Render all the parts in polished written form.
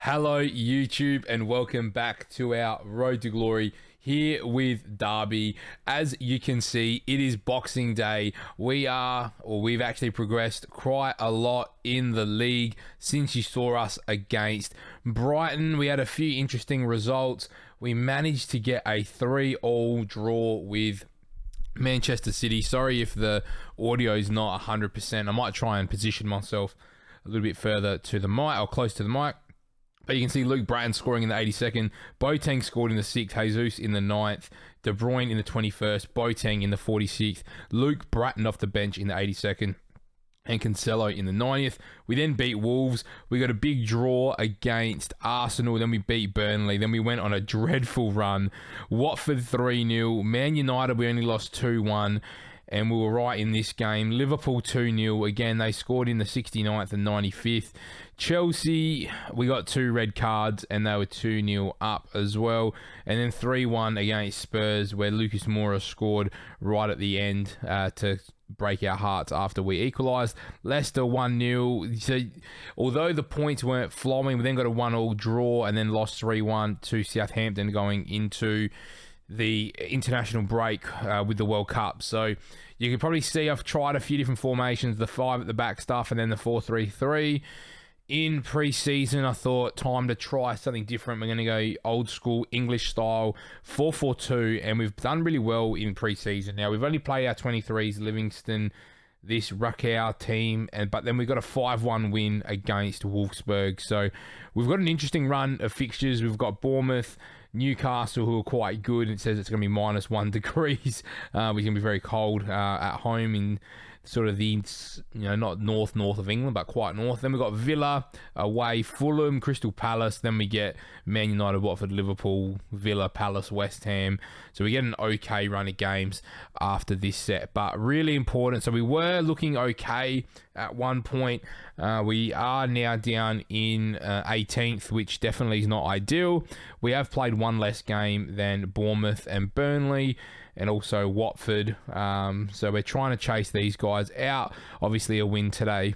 Hello YouTube and welcome back to our Road to Glory here with Derby. As you can see, it is Boxing Day. We've actually progressed quite a lot in the league since you saw us against Brighton. We had a few interesting results. We managed to get a 3-3 draw with Manchester City. Sorry if the audio is not 100%. I might try and position myself a little bit further to the mic or close to the mic. But you can see Luke Bratton scoring in the 82nd, Boateng scored in the 6th, Jesus in the 9th, De Bruyne in the 21st, Boateng in the 46th, Luke Bratton off the bench in the 82nd, and Cancelo in the 90th. We then beat Wolves. We got a big draw against Arsenal. Then we beat Burnley. Then we went on a dreadful run. Watford 3-0. Man United, we only lost 2-1. And we were right in this game. Liverpool 2-0. Again, they scored in the 69th and 95th. Chelsea, we got 2 red cards and they were 2-0 up as well. And then 3-1 against Spurs where Lucas Moura scored right at the end to break our hearts after we equalised. Leicester 1-0. So, although the points weren't flowing, we then got a 1-1 draw and then lost 3-1 to Southampton going into the international break with the World Cup. So you can probably see I've tried a few different formations, the 5 at the back stuff and then the 4-3-3. In pre-season, I thought time to try something different. We're going to go old school English style 4-4-2, and we've done really well in pre-season. Now, we've only played our 23s, Livingston, this Rakow team, but then we got a 5-1 win against Wolfsburg. So we've got an interesting run of fixtures. We've got Bournemouth, Newcastle, who are quite good. It says it's going to be -1 degrees. We're going to be very cold at home in sort of the, not north of England, but quite north. Then we've got Villa away, Fulham, Crystal Palace. Then we get Man United, Watford, Liverpool, Villa, Palace, West Ham. So we get an okay run of games after this set, but really important. So we were looking okay at one point. We are now down in 18th, which definitely is not ideal. We have played one less game than Bournemouth and Burnley, and also Watford. So we're trying to chase these guys out. Obviously, a win today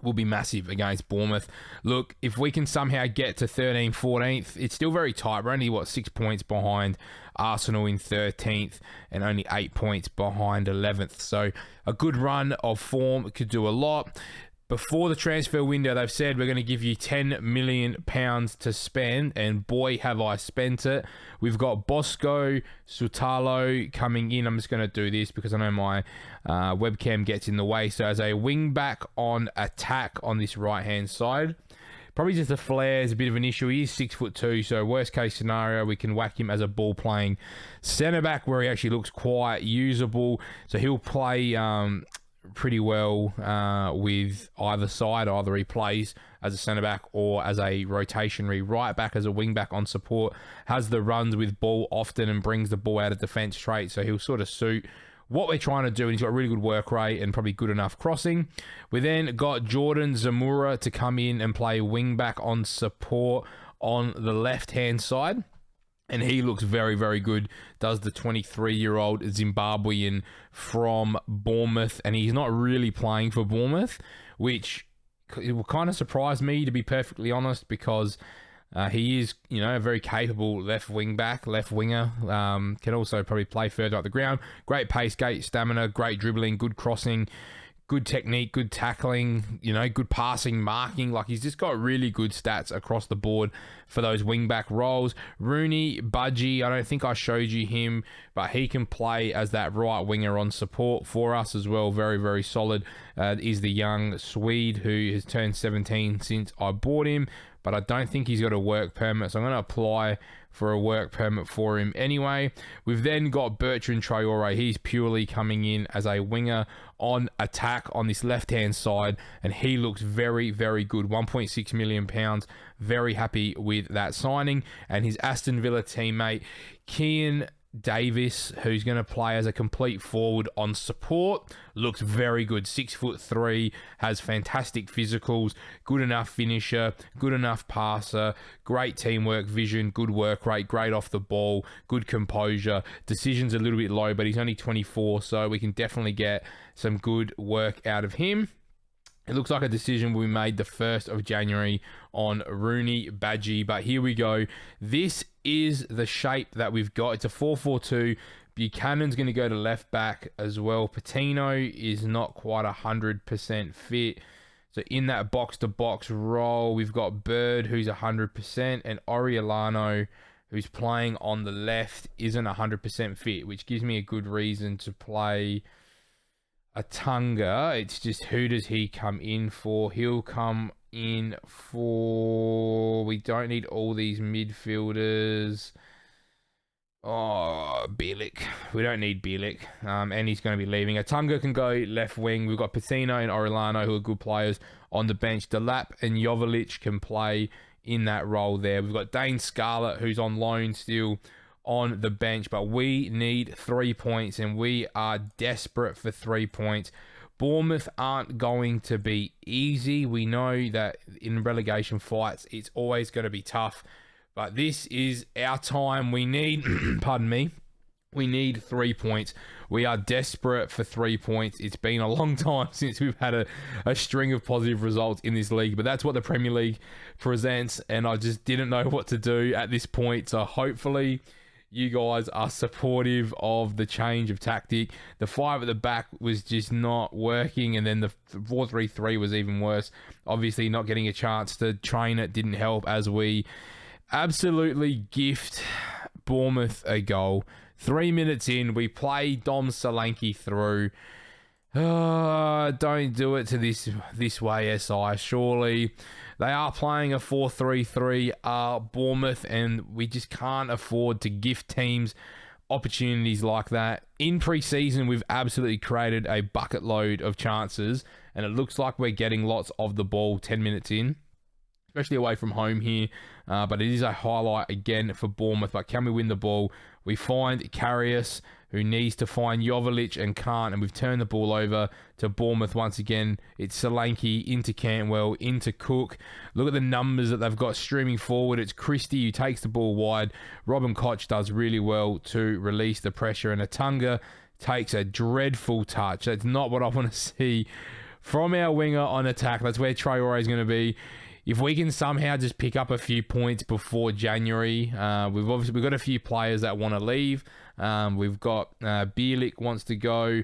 will be massive against Bournemouth. Look, if we can somehow get to 13th, 14th, it's still very tight. We're only, 6 points behind Arsenal in 13th and only 8 points behind 11th. So a good run of form could do a lot. Before the transfer window, they've said we're going to give you £10 million to spend, and boy, have I spent it. We've got Bosco Sutalo coming in. I'm just going to do this because I know my webcam gets in the way. So as a wing back on attack on this right-hand side, probably just a flare is a bit of an issue. He is 6'2", so worst case scenario, we can whack him as a ball-playing centre-back where he actually looks quite usable. So he'll play pretty well with either side. Either he plays as a centre-back or as a rotationary right-back, as a wing-back on support, has the runs with ball often and brings the ball out of defence straight, so he'll sort of suit what we're trying to do, and he's got really good work rate and probably good enough crossing. We then got Jordan Zamora to come in and play wing-back on support on the left-hand side. And he looks very, very good. Does the 23-year-old Zimbabwean from Bournemouth. And he's not really playing for Bournemouth, which it will kind of surprise me, to be perfectly honest, because he is, a very capable left winger. Can also probably play further up the ground. Great pace, great stamina, great dribbling, good crossing, good technique, good tackling, good passing, marking. Like, he's just got really good stats across the board for those wing-back roles. Rooney Budgie, I don't think I showed you him, but he can play as that right winger on support for us as well. Very, very solid. Is the young Swede who has turned 17 since I bought him, but I don't think he's got a work permit, so I'm going to apply for a work permit for him anyway. We've then got Bertrand Traore. He's purely coming in as a winger on attack on this left-hand side, and he looks very, very good. £1.6 million. Very happy with that signing. And his Aston Villa teammate, Kian Davis, who's going to play as a complete forward on support, looks very good. 6'3", has fantastic physicals, good enough finisher, good enough passer, great teamwork vision, good work rate, great off the ball, good composure. Decision's a little bit low, but he's only 24, so we can definitely get some good work out of him. It looks like a decision will be made the 1st of January on Rooney Badgie. But here we go. This is the shape that we've got. It's a 4-4-2. Buchanan's going to go to left back as well. Patino is not quite 100% fit. So in that box-to-box role, we've got Bird, who's 100%, and Oriolano, who's playing on the left, isn't 100% fit, which gives me a good reason to play Atunga. It's just, who does he come in for? He'll come in for... We don't need all these midfielders. Oh, Bielik. We don't need Bielik. And he's going to be leaving. Atunga can go left wing. We've got Patino and Orellano, who are good players on the bench. Delap and Joveljic can play in that role there. We've got Dane Scarlett, who's on loan still on the bench. But we need 3 points, and we are desperate for 3 points. Bournemouth aren't going to be easy. We know that in relegation fights, it's always going to be tough. But this is our time. We need, pardon me, we need 3 points. We are desperate for 3 points. It's been a long time since we've had a string of positive results in this league, but that's what the Premier League presents, and I just didn't know what to do at this point. So hopefully you guys are supportive of the change of tactic. The 5 at the back was just not working, and then the 4-3-3 was even worse. Obviously, not getting a chance to train it didn't help, as we absolutely gift Bournemouth a goal. 3 minutes in, we play Dom Solanke through. Don't do it to this way, SI. Surely they are playing a 4-3-3, Bournemouth, and we just can't afford to gift teams opportunities like that. In pre-season, we've absolutely created a bucket load of chances, and it looks like we're getting lots of the ball 10 minutes in, especially away from home here. But it is a highlight again for Bournemouth. But can we win the ball? We find Karius, who needs to find Joveljic and can't. And we've turned the ball over to Bournemouth once again. It's Solanke into Cantwell, into Cook. Look at the numbers that they've got streaming forward. It's Christie who takes the ball wide. Robin Koch does really well to release the pressure. And Atunga takes a dreadful touch. That's not what I want to see from our winger on attack. That's where Traore is going to be. If we can somehow just pick up a few points before January, we've got a few players that want to leave. We've got Bielik wants to go,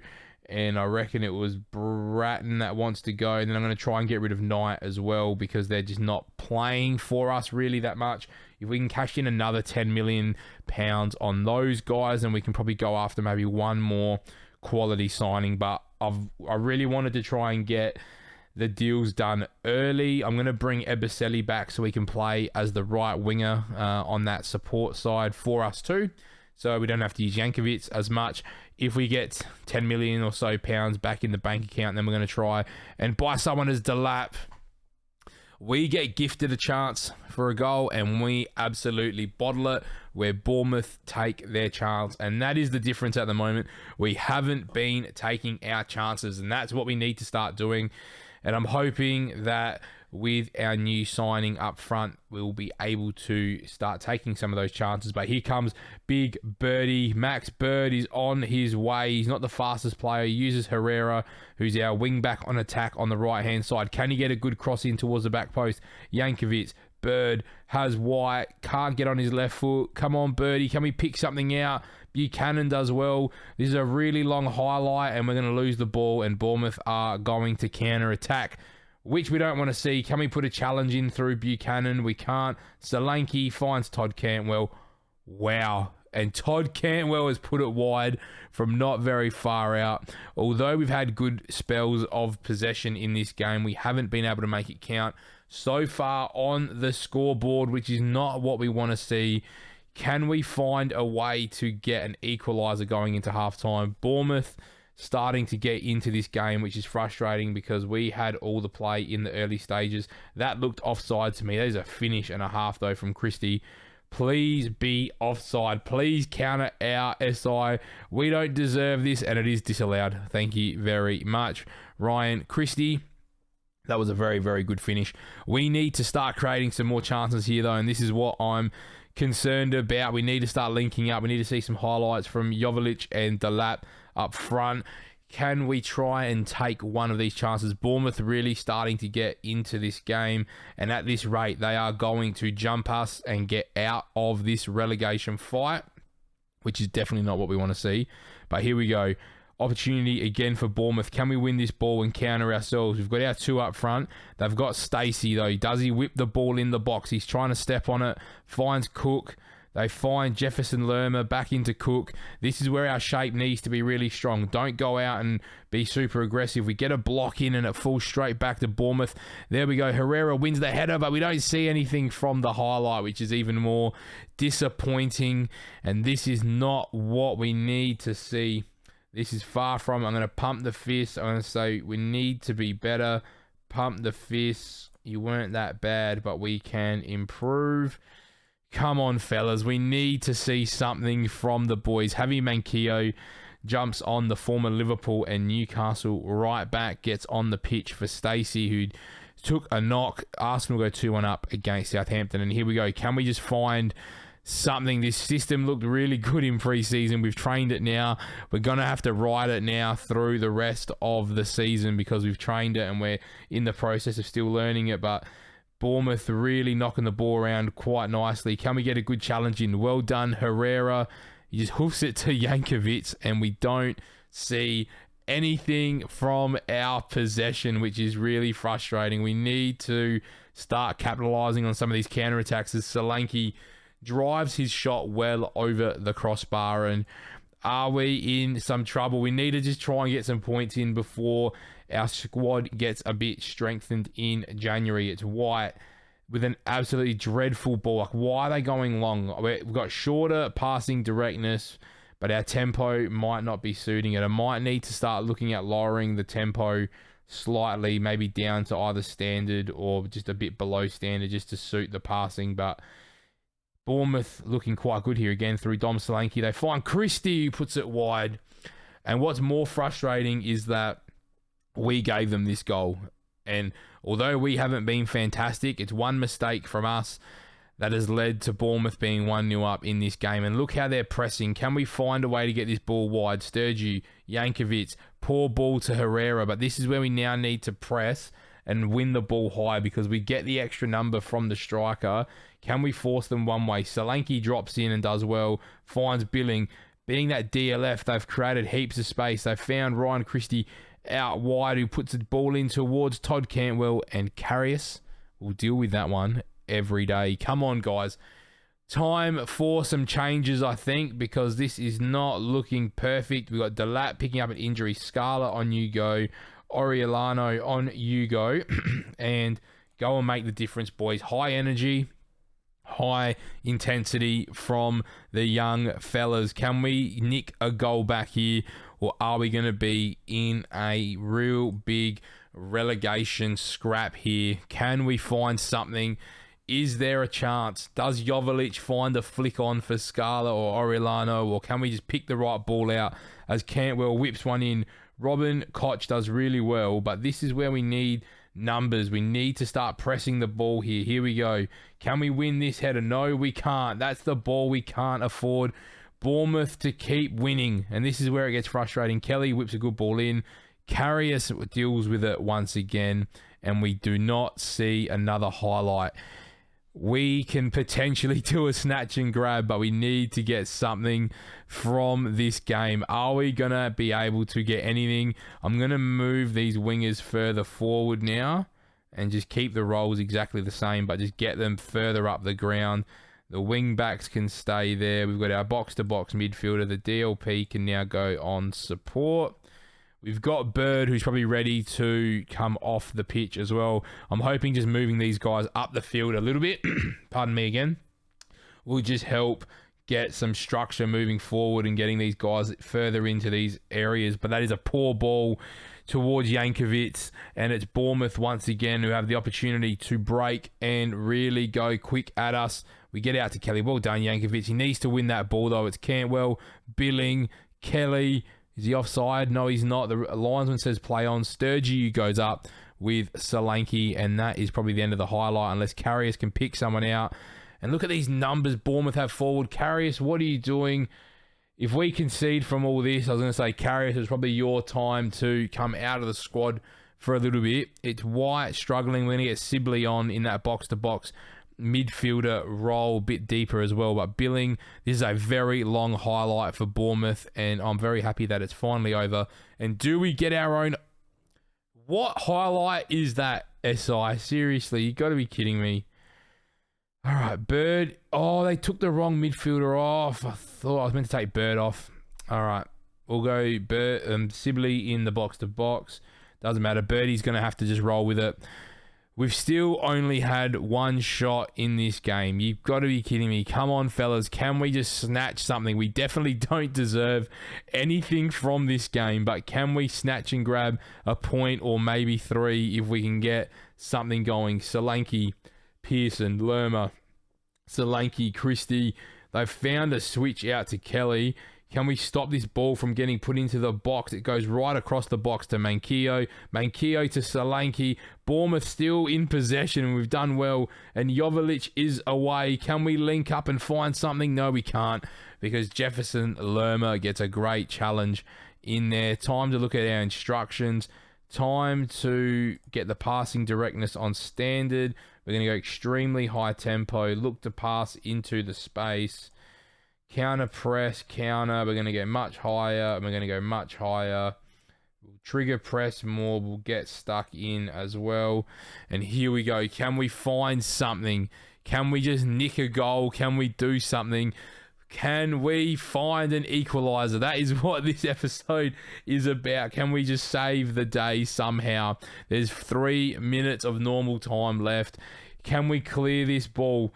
and I reckon it was Bratton that wants to go. And then I'm going to try and get rid of Knight as well, because they're just not playing for us really that much. If we can cash in another £10 million on those guys, then we can probably go after maybe one more quality signing. But I really wanted to try and get the deal's done early. I'm going to bring Ebiseli back so he can play as the right winger on that support side for us too. So we don't have to use Jankovic as much. If we get 10 million or so pounds back in the bank account, then we're going to try and buy someone as Delap. We get gifted a chance for a goal, and we absolutely bottle it, where Bournemouth take their chance. And that is the difference at the moment. We haven't been taking our chances, and that's what we need to start doing. And I'm hoping that with our new signing up front, we'll be able to start taking some of those chances. But here comes Big Birdie. Max Bird is on his way. He's not the fastest player. He uses Herrera, who's our wing back on attack on the right-hand side. Can he get a good cross in towards the back post? Jankovic. Bird has White. Can't get on his left foot. Come on, Birdie. Can we pick something out? Buchanan does well. This is a really long highlight, and we're going to lose the ball, and Bournemouth are going to counter-attack, which we don't want to see. Can we put a challenge in through Buchanan? We can't. Solanke finds Todd Cantwell. Wow. And Todd Cantwell has put it wide from not very far out. Although we've had good spells of possession in this game, we haven't been able to make it count so far on the scoreboard, which is not what we want to see. Can we find a way to get an equaliser going into halftime? Bournemouth starting to get into this game, which is frustrating because we had all the play in the early stages. That looked offside to me. That is a finish and a half, though, from Christie. Please be offside. Please counter our SI. We don't deserve this, and it is disallowed. Thank you very much, Ryan Christie. That was a very, very good finish. We need to start creating some more chances here, though, and this is what I'm concerned about. We need to start linking up. We need to see some highlights from Joveljic and Delap up front. Can we try and take one of these chances? Bournemouth really starting to get into this game, and at this rate, they are going to jump us and get out of this relegation fight, which is definitely not what we want to see. But here we go. Opportunity again for Bournemouth. Can we win this ball and counter ourselves? We've got our two up front. They've got Stacey, though. Does he whip the ball in the box? He's trying to step on it. Finds Cook. They find Jefferson Lerma back into Cook. This is where our shape needs to be really strong. Don't go out and be super aggressive. We get a block in and it falls straight back to Bournemouth. There we go. Herrera wins the header, but we don't see anything from the highlight, which is even more disappointing. And this is not what we need to see. This is far from. I'm going to pump the fist. I'm going to say we need to be better. Pump the fist. You weren't that bad, but we can improve. Come on, fellas. We need to see something from the boys. Javi Manquillo jumps on the former Liverpool and Newcastle right back, gets on the pitch for Stacey, who took a knock. Arsenal go 2-1 up against Southampton. And here we go. Can we just find something? This system looked really good in pre-season. We've trained it now. We're going to have to ride it now through the rest of the season because we've trained it and we're in the process of still learning it. But Bournemouth really knocking the ball around quite nicely. Can we get a good challenge in? Well done, Herrera. He just hoofs it to Jankovic, and we don't see anything from our possession, which is really frustrating. We need to start capitalising on some of these counterattacks as Solanke drives his shot well over the crossbar. And are we in some trouble? We need to just try and get some points in before our squad gets a bit strengthened in January. It's White with an absolutely dreadful ball. Like, why are they going long? We've got shorter passing directness, but our tempo might not be suiting it. I might need to start looking at lowering the tempo slightly, maybe down to either standard or just a bit below standard just to suit the passing. But Bournemouth looking quite good here again through Dom Solanke. They find Christie, who puts it wide. And what's more frustrating is that we gave them this goal. And although we haven't been fantastic, it's one mistake from us that has led to Bournemouth being 1-0 up in this game. And look how they're pressing. Can we find a way to get this ball wide? Sturgey, Jankovic, poor ball to Herrera. But this is where we now need to press and win the ball high because we get the extra number from the striker. Can we force them one way? Solanke drops in and does well. Finds Billing. Being that DLF, they've created heaps of space. They found Ryan Christie out wide, who puts the ball in towards Todd Cantwell, and Karius will deal with that one every day. Come on, guys. Time for some changes, I think, because this is not looking perfect. We've got Delat picking up an injury. Scala on you go. Oriolano on you go. And go and make the difference, boys. High energy, high intensity from the young fellas. Can we nick a goal back here? Or are we going to be in a real big relegation scrap here? Can we find something? Is there a chance? Does Jovalic find a flick on for Scala or Oriolano? Or can we just pick the right ball out as Cantwell whips one in? Robin Koch does really well, but this is where we need numbers. We need to start pressing the ball here. Here we go. Can we win this header? No, we can't. That's the ball we can't afford. Bournemouth to keep winning, and this is where it gets frustrating. Kelly whips a good ball in. Karius deals with it once again, and we do not see another highlight. We can potentially do a snatch and grab, but we need to get something from this game. Are we going to be able to get anything? I'm going to move these wingers further forward now and just keep the roles exactly the same, but just get them further up the ground. The wing backs can stay there. We've got our box-to-box midfielder. The DLP can now go on support. We've got Bird, who's probably ready to come off the pitch as well. I'm hoping just moving these guys up the field a little bit, pardon me again, will just help get some structure moving forward and getting these guys further into these areas. But that is a poor ball towards Jankovic, and it's Bournemouth once again who have the opportunity to break and really go quick at us. We get out to Kelly. Well done, Jankovic. He needs to win that ball, though. It's Cantwell, Billing, Kelly. Is he offside? No, he's not. The linesman says play on. Sturgey goes up with Solanke, and that is probably the end of the highlight unless Karius can pick someone out. And look at these numbers Bournemouth have forward. Karius, what are you doing? if we concede from all this, I was going to say, Karius, it's probably your time to come out of the squad for a little bit. It's White struggling. We're going to get Sibley on in that box-to-box midfielder role, a bit deeper as well. But Billing, this is a very long highlight for Bournemouth, and I'm very happy that it's finally over. And do we get our own... What highlight is that, SI? Seriously, you got to be kidding me. All right, Bird. Oh, they took the wrong midfielder off. I thought I was meant to take Bird off. All right, we'll go Bird, Sibley in the box-to-box. Doesn't matter. Birdie's going to have to just roll with it. We've still only had one shot in this game. You've got to be kidding me. Come on, fellas. Can we just snatch something? We definitely don't deserve anything from this game, but can we snatch and grab a point or maybe 3 if we can get something going? Solanke, Pearson, Lerma, Solanke, Christie. They've found a switch out to Kelly. Can we stop this ball from getting put into the box? It goes right across the box to Manquillo. Manquillo to Solanke. Bournemouth still in possession, and we've done well. And Joveljic is away. Can we link up and find something? No, we can't, because Jefferson Lerma gets a great challenge in there. Time to look at our instructions. Time to get the passing directness on standard. We're going to go extremely high tempo. Look to pass into the space. Counter press, counter. We're going to get much higher. And we're going to go much higher. We'll trigger press more. We'll get stuck in as well. And here we go. Can we find something? Can we just nick a goal? Can we do something? Can we find an equalizer? That is what this episode is about. Can we just save the day somehow? There's 3 minutes of normal time left. Can we clear this ball?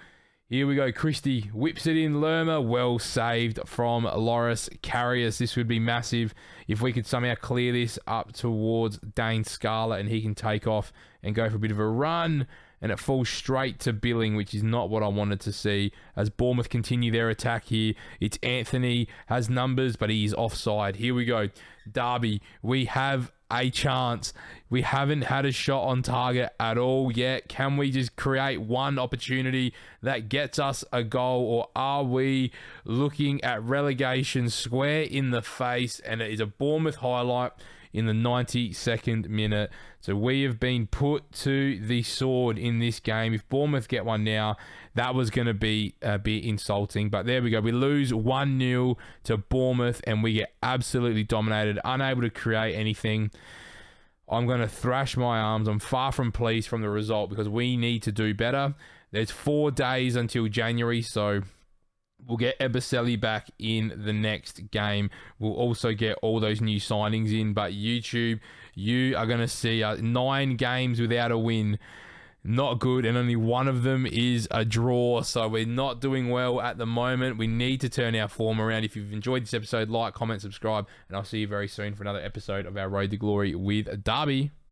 Here we go. Christie whips it in. Lerma, well saved from Loris Karius. This would be massive if we could somehow clear this up towards Dane Scarlett and he can take off and go for a bit of a run. And it falls straight to Billing, which is not what I wanted to see. As Bournemouth continue their attack here, it's Anthony, has numbers, but he is offside. Here we go. Derby, we have a chance. We haven't had a shot on target at all yet. Can we just create one opportunity that gets us a goal, or are we looking at relegation square in the face? And it is a Bournemouth highlight in the 92nd minute. So we have been put to the sword in this game. If Bournemouth get one now, that was going to be a bit insulting. But there we go. We lose 1-0 to Bournemouth and we get absolutely dominated, unable to create anything. I'm going to thrash my arms. I'm far from pleased from the result because we need to do better. There's 4 days until January, so we'll get Ebicelli back in the next game. We'll also get all those new signings in. But YouTube, you are going to see 9 games without a win. Not good. And only one of them is a draw. So we're not doing well at the moment. We need to turn our form around. If you've enjoyed this episode, like, comment, subscribe. And I'll see you very soon for another episode of our Road to Glory with Derby.